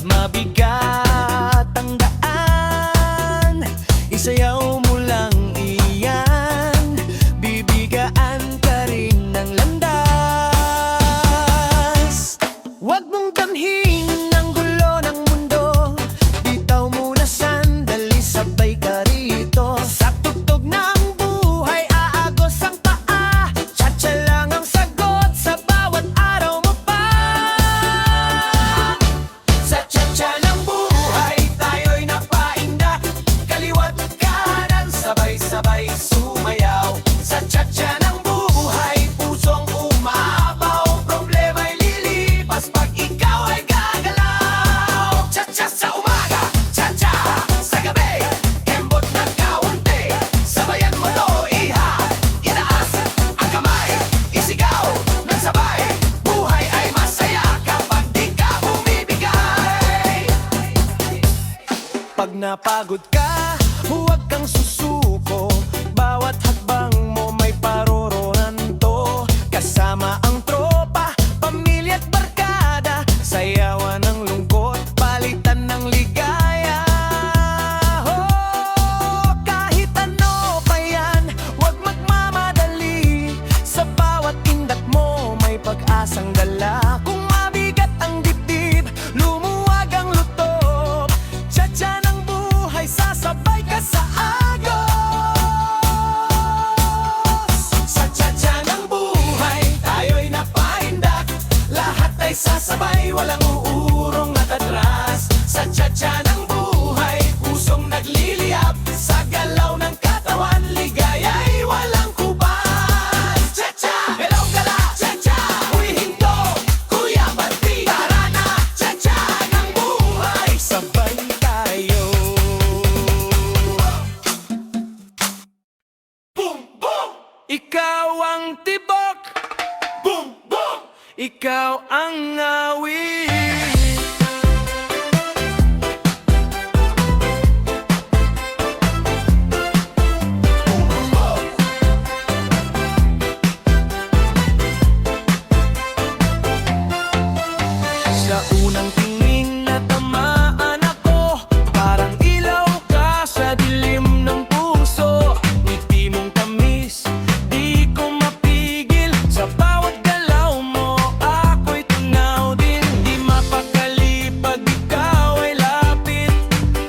mabigat ang daan, isayaw mo lang iyan, bibigaan ka rin ng landas. Huwag mong damhin ang gulo ng mundo, bitaw muna sandali, sabay ka rito. Sa tugtog ng buhay, aagos ang paa, tsa-tsa lang ang sagot sa bawat araw mo pa. Sa tsa-tsa ng buhay, tayo'y napaindak, kaliwat kanan, sabay-sabay sumayaw. Sa tsa-tsa ng buhay, pusong umapaw, problema'y lilipas pag ikaw ay gagalaw. Tsa-tsa sa umaga, tsa-tsa sa gabi, kembot ng kaunti, sabayan mo to, iha, itaas ang kamay, isigaw ng sabay. Buhay ay masaya kapag di ka bumibigay. Pag napagod ka, huwag kang susuko, bawat hakbang mo may paroronan to. Kasama ang tropa, pamilya at barkada, sayawan ng lungkot, palitan ng ligaya. Oh, kahit ano pa yan, huwag magmamadali, sa bawat indak mo may pag-asang dala. Kung mabigat ang dibdib, lumuwag ang lutob, tsa-tsa ng buhay, sasabay ka sa agos. Sa tsa-tsa ng buhay, tayo'y napaindak, lahat ay sasabay, walang uurong at atras. Sa tsa-tsa ng buhay, pusong nagliliyap, sa galaw ng katawan, ligaya'y walang kubas. Tsa-tsa, hello gala, tsa-tsa, uy hinto, kuya Bati, tara na. Tsa-tsa ng buhay, sabay tayo. Boom, boom! Ikaw ang tibok, boom, boom! Ikaw ang awit. Sa unang tingin na tamaan ako, parang ilaw ka sa dilim ng puso. Ngiti mong tamis, di ko mapigil, sa bawat galaw mo ako'y tunaw din. Di mapakali pag ikaw ay lapit,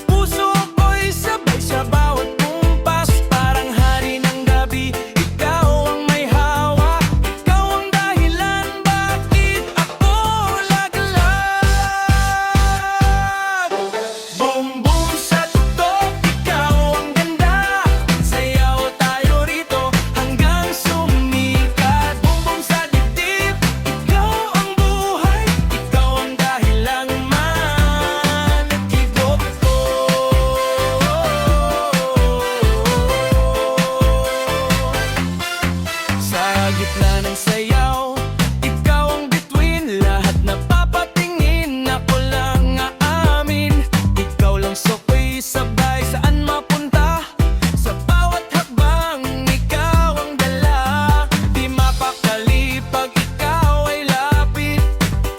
puso ko'y sabay sa bawat kumpas. Parang hari ng gabi, ikaw ang may hawak, ikaw ang dahilan bakit ako laglag. Boom boom sa tugtog, ikaw ang ganda, sayaw tayo rito hanggang sumikat. Boom boom sa dibdib, ikaw ang buhay, ikaw ang dahilan man at higop ko. Sa gitna ng sayaw, ikaw ang bituin, lahat napapatingin, ako lang aamin. Ikaw lang sukoy sabay, saan mapunta, sa bawat hakbang, ikaw ang dala. Di mapakali pag ikaw ay lapit,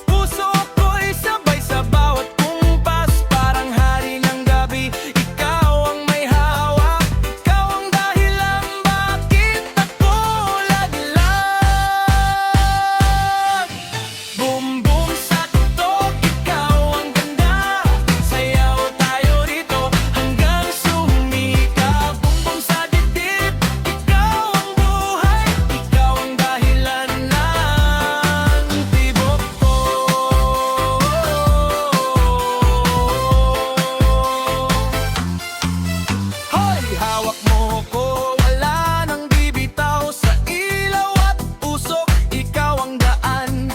puso ko'y sabay sa bawat kumpas. Parang hari ng gabi, ikaw ang may hawak, ikaw ang dahilan bakit ako laglag. Boom boom sa tugtog, ikaw ang ganda, sayaw tayo rito hanggang sumikat. Boom boom sa dibdib, ikaw ang buhay, ikaw ang dahilan ng tibok ko. Hoy, hawak mo ko, wala nang bibitaw, sa ilaw at usok, ikaw ang daan.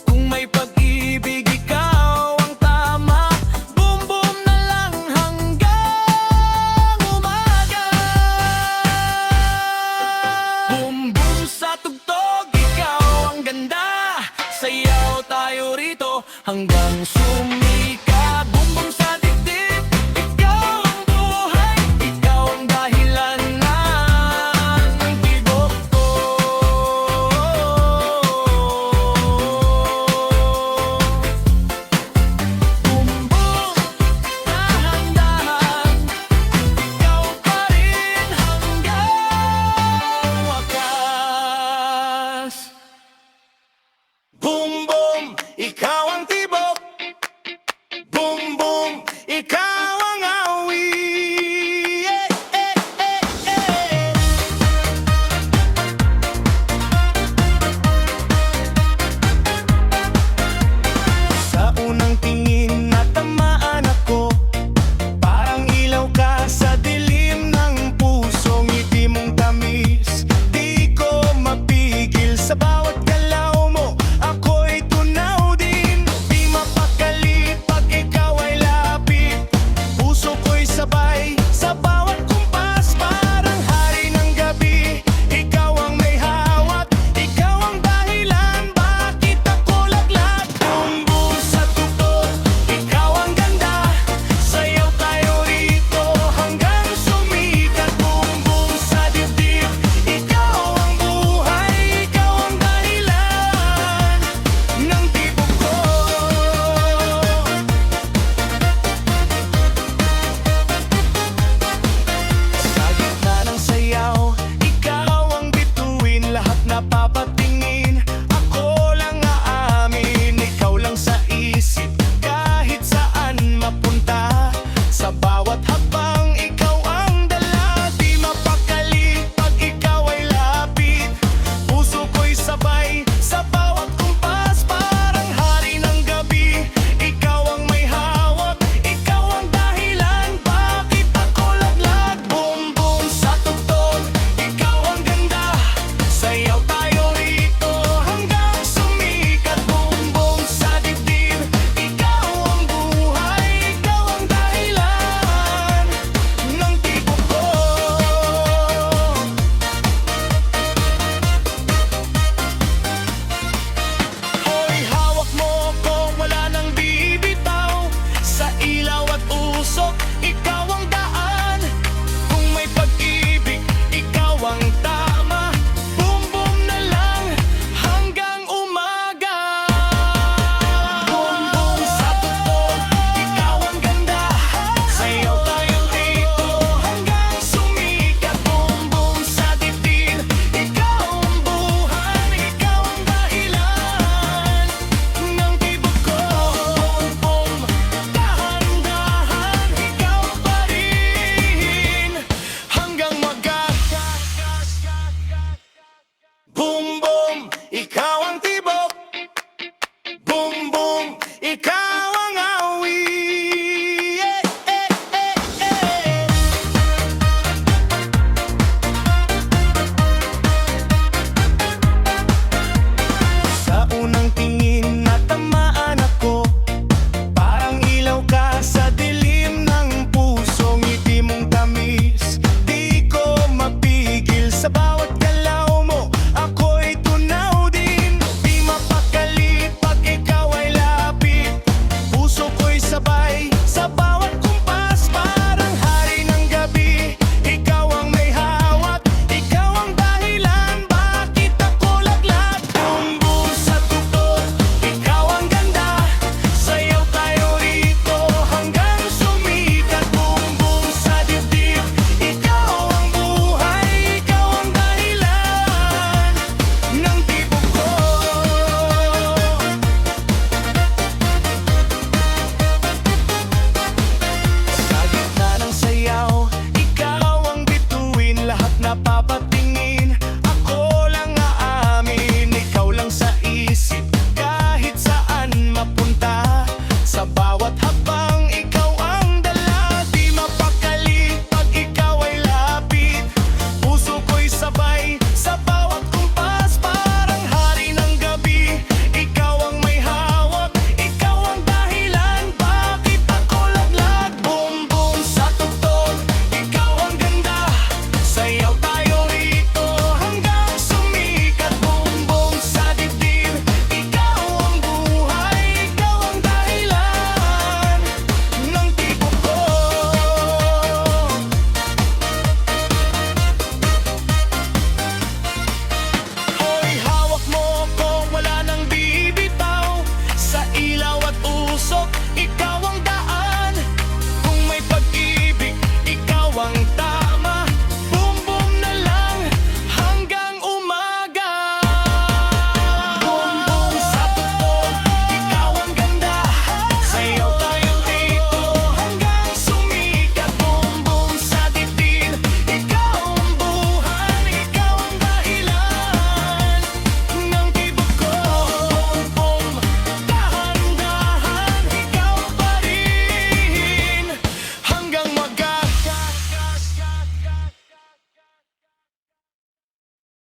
Kung may pag-ibig, ikaw ang tama. Boom boom na lang hanggang umaga. Boom boom sa tugtog, ikaw ang ganda, sayaw tayo rito hanggang sumikat.